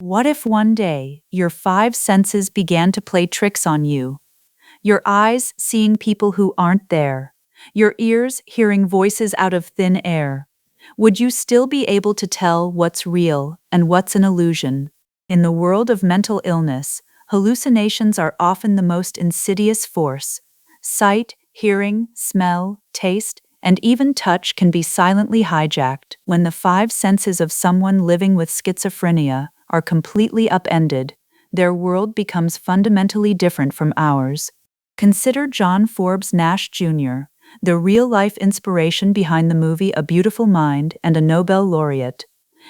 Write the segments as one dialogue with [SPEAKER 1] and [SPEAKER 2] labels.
[SPEAKER 1] What if one day your five senses began to play tricks on you? Your eyes seeing people who aren't there, your ears hearing voices out of thin air. Would you still be able to tell what's real and what's an illusion? In the world of mental illness, hallucinations are often the most insidious force. Sight, hearing, smell, taste, and even touch can be silently hijacked. When the five senses of someone living with schizophrenia are completely upended, their world becomes fundamentally different from ours. Consider John Forbes Nash Jr., the real-life inspiration behind the movie A Beautiful Mind and a Nobel laureate.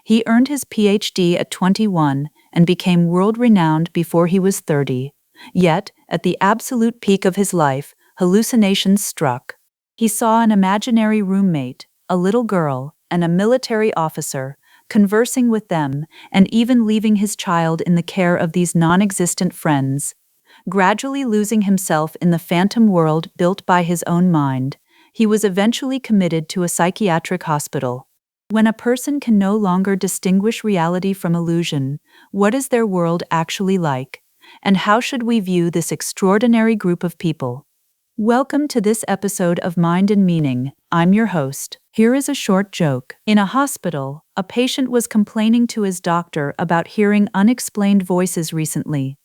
[SPEAKER 1] He earned his PhD at 21 and became world-renowned before he was 30. Yet, at the absolute peak of his life, hallucinations struck. He saw an imaginary roommate, a little girl, and a military officer, conversing with them, and even leaving his child in the care of these non-existent friends. Gradually losing himself in the phantom world built by his own mind, he was eventually committed to a psychiatric hospital. When a person can no longer distinguish reality from illusion, what is their world actually like? And how should we view this extraordinary group of people? Welcome to this episode of Mind and Meaning. I'm your host. Here is a short joke. In a hospital, a patient was complaining to his doctor about hearing unexplained voices recently.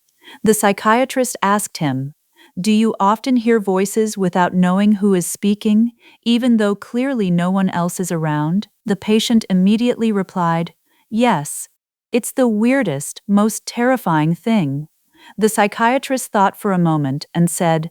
[SPEAKER 1] The psychiatrist asked him, "Do you often hear voices without knowing who is speaking, even though clearly no one else is around?" The patient immediately replied, "Yes. It's the weirdest, most terrifying thing." The psychiatrist thought for a moment and said,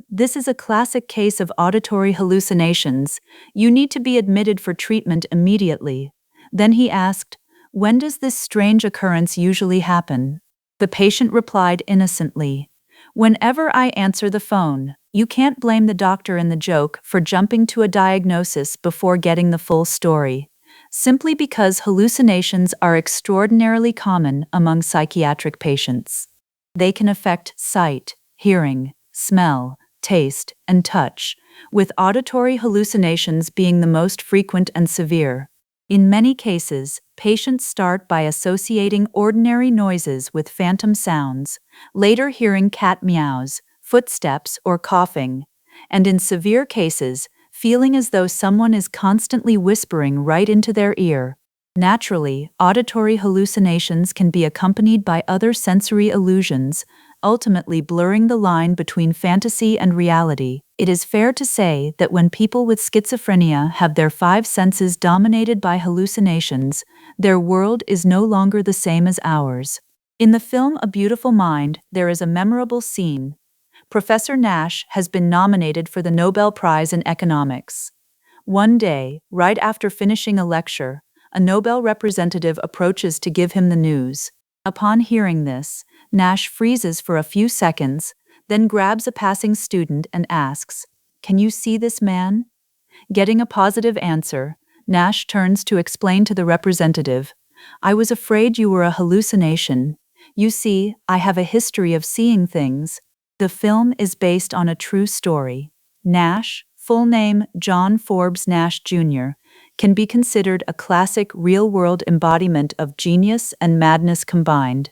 [SPEAKER 1] This is a classic case of auditory hallucinations. You need to be admitted for treatment immediately." Then he asked, "When does this strange occurrence usually happen?" The patient replied innocently, "Whenever I answer the phone." You can't blame the doctor in the joke for jumping to a diagnosis before getting the full story, simply because hallucinations are extraordinarily common among psychiatric patients. They can affect sight, hearing, smell, taste, and touch, with auditory hallucinations being the most frequent and severe. In many cases, patients start by associating ordinary noises with phantom sounds, later hearing cat meows, footsteps, or coughing, and in severe cases, feeling as though someone is constantly whispering right into their ear. Naturally, auditory hallucinations can be accompanied by other sensory illusions, ultimately blurring the line between fantasy and reality. It is fair to say that when people with schizophrenia have their five senses dominated by hallucinations, their world is no longer the same as ours. In the film A Beautiful Mind, there is a memorable scene. Professor Nash has been nominated for the Nobel Prize in Economics. One day, right after finishing a lecture, a Nobel representative approaches to give him the news. Upon hearing this, Nash freezes for a few seconds, then grabs a passing student and asks, "Can you see this man?" Getting a positive answer, Nash turns to explain to the representative, "I was afraid you were a hallucination. You see, I have a history of seeing things." The film is based on a true story. Nash, full name John Forbes Nash Jr., can be considered a classic real-world embodiment of genius and madness combined.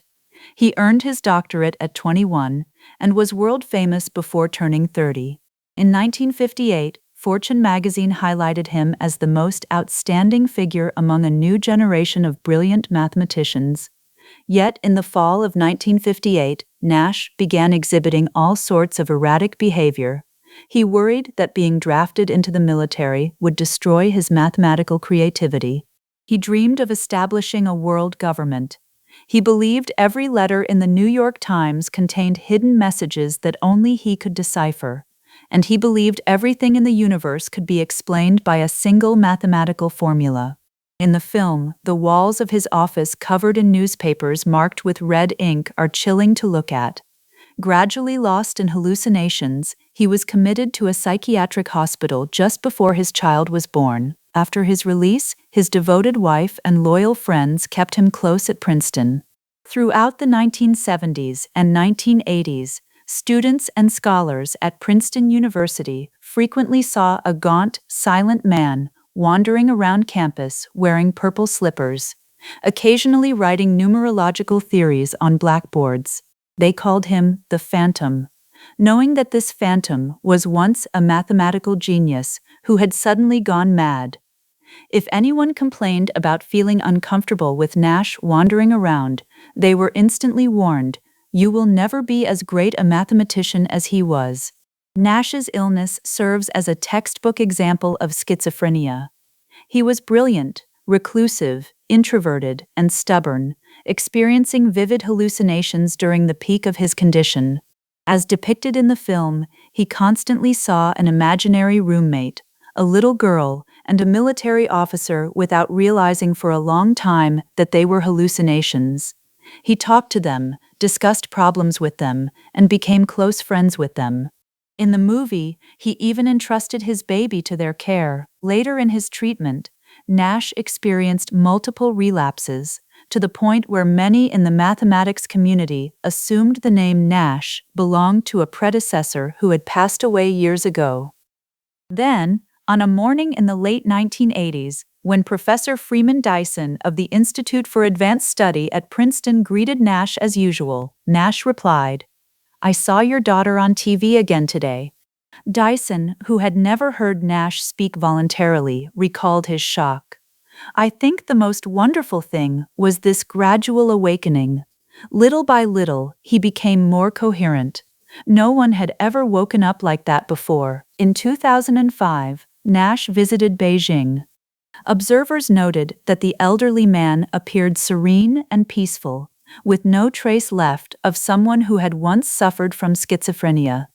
[SPEAKER 1] He earned his doctorate at 21 and was world-famous before turning 30. In 1958, Fortune magazine highlighted him as the most outstanding figure among a new generation of brilliant mathematicians. Yet, in the fall of 1958, Nash began exhibiting all sorts of erratic behavior. He worried that being drafted into the military would destroy his mathematical creativity. He dreamed of establishing a world government. He believed every letter in the New York Times contained hidden messages that only he could decipher, and he believed everything in the universe could be explained by a single mathematical formula. In the film, the walls of his office covered in newspapers marked with red ink are chilling to look at. Gradually lost in hallucinations, he was committed to a psychiatric hospital just before his child was born. After his release, his devoted wife and loyal friends kept him close at Princeton. Throughout the 1970s and 1980s, students and scholars at Princeton University frequently saw a gaunt, silent man wandering around campus wearing purple slippers. occasionally writing numerological theories on blackboards. They called him the Phantom, knowing that this phantom was once a mathematical genius who had suddenly gone mad. If anyone complained about feeling uncomfortable with Nash wandering around, they were instantly warned, "You will never be as great a mathematician as he was." Nash's illness serves as a textbook example of schizophrenia. He was brilliant, reclusive, introverted, and stubborn, experiencing vivid hallucinations during the peak of his condition. As depicted in the film, he constantly saw an imaginary roommate, a little girl, and a military officer without realizing for a long time that they were hallucinations. He talked to them, discussed problems with them, and became close friends with them. In the movie, he even entrusted his baby to their care. Later in his treatment, Nash experienced multiple relapses, to the point where many in the mathematics community assumed the name Nash belonged to a predecessor who had passed away years ago. Then, on a morning in the late 1980s, when Professor Freeman Dyson of the Institute for Advanced Study at Princeton greeted Nash as usual, Nash replied, "I saw your daughter on TV again today." Dyson, who had never heard Nash speak voluntarily, recalled his shock. "I think the most wonderful thing was this gradual awakening. Little by little, he became more coherent. No one had ever woken up like that before." In 2005, Nash visited Beijing. Observers noted that the elderly man appeared serene and peaceful, with no trace left of someone who had once suffered from schizophrenia.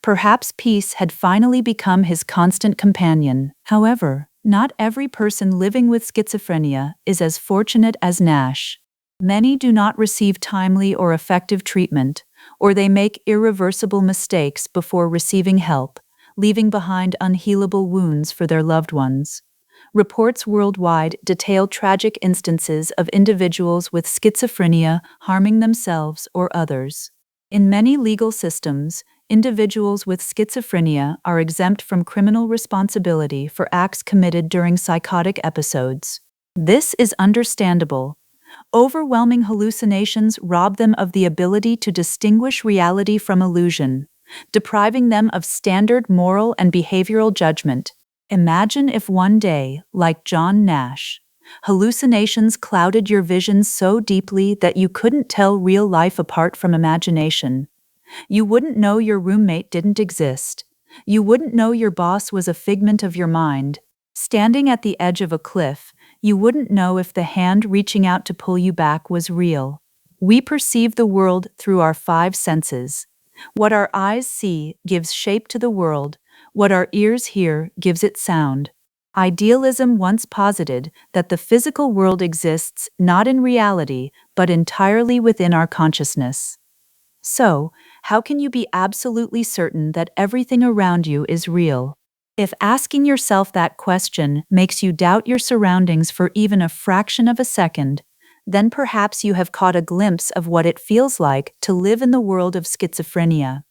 [SPEAKER 1] Perhaps peace had finally become his constant companion. However, not every person living with schizophrenia is as fortunate as Nash. Many do not receive timely or effective treatment, or they make irreversible mistakes before receiving help, leaving behind unhealable wounds for their loved ones. Reports worldwide detail tragic instances of individuals with schizophrenia harming themselves or others. In many legal systems, individuals with schizophrenia are exempt from criminal responsibility for acts committed during psychotic episodes. This is understandable. Overwhelming hallucinations rob them of the ability to distinguish reality from illusion, depriving them of standard moral and behavioral judgment. Imagine if one day, like John Nash, hallucinations clouded your vision so deeply that you couldn't tell real life apart from imagination. You wouldn't know your roommate didn't exist. You wouldn't know your boss was a figment of your mind. Standing at the edge of a cliff, you wouldn't know if the hand reaching out to pull you back was real. We perceive the world through our five senses. What our eyes see gives shape to the world. What our ears hear gives it sound. Idealism once posited that the physical world exists not in reality, but entirely within our consciousness. So, how can you be absolutely certain that everything around you is real? If asking yourself that question makes you doubt your surroundings for even a fraction of a second, then perhaps you have caught a glimpse of what it feels like to live in the world of schizophrenia.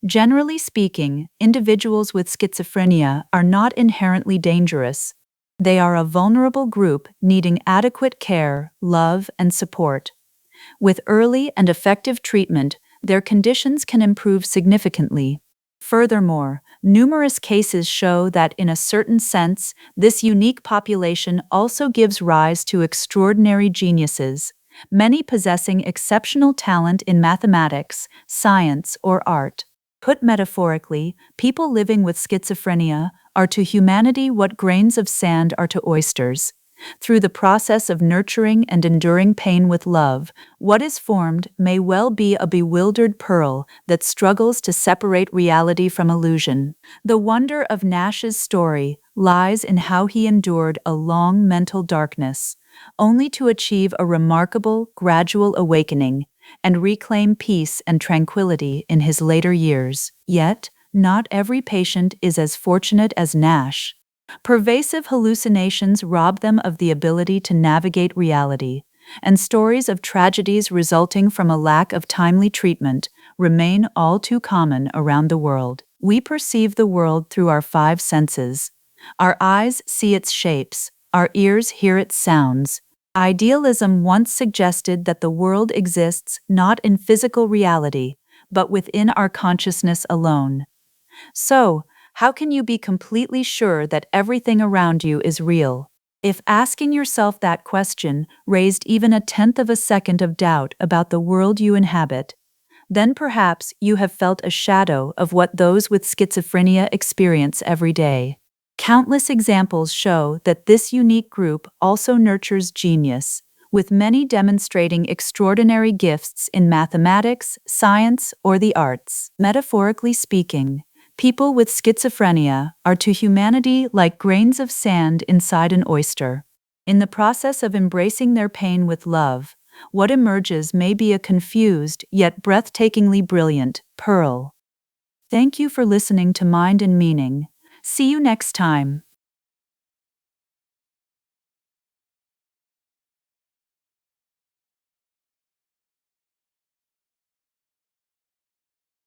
[SPEAKER 1] Generally speaking, individuals with schizophrenia are not inherently dangerous. They are a vulnerable group needing adequate care, love, and support. With early and effective treatment, their conditions can improve significantly. Furthermore, numerous cases show that in a certain sense, this unique population also gives rise to extraordinary geniuses, many possessing exceptional talent in mathematics, science, or art. Put metaphorically, people living with schizophrenia are to humanity what grains of sand are to oysters. Through the process of nurturing and enduring pain with love, what is formed may well be a bewildered pearl that struggles to separate reality from illusion. The wonder of Nash's story lies in how he endured a long mental darkness, only to achieve a remarkable, gradual awakening and reclaim peace and tranquility in his later years. Yet, not every patient is as fortunate as Nash. Pervasive hallucinations rob them of the ability to navigate reality, and stories of tragedies resulting from a lack of timely treatment remain all too common around the world. We perceive the world through our five senses. Our eyes see its shapes, our ears hear its sounds, Idealism once suggested that the world exists not in physical reality, but within our consciousness alone. So, how can you be completely sure that everything around you is real? If asking yourself that question raised even a tenth of a second of doubt about the world you inhabit, then perhaps you have felt a shadow of what those with schizophrenia experience every day. Countless examples show that this unique group also nurtures genius, with many demonstrating extraordinary gifts in mathematics, science, or the arts. Metaphorically speaking, people with schizophrenia are to humanity like grains of sand inside an oyster. In the process of embracing their pain with love, what emerges may be a confused yet breathtakingly brilliant pearl. Thank you for listening to Mind and Meaning. See you next time.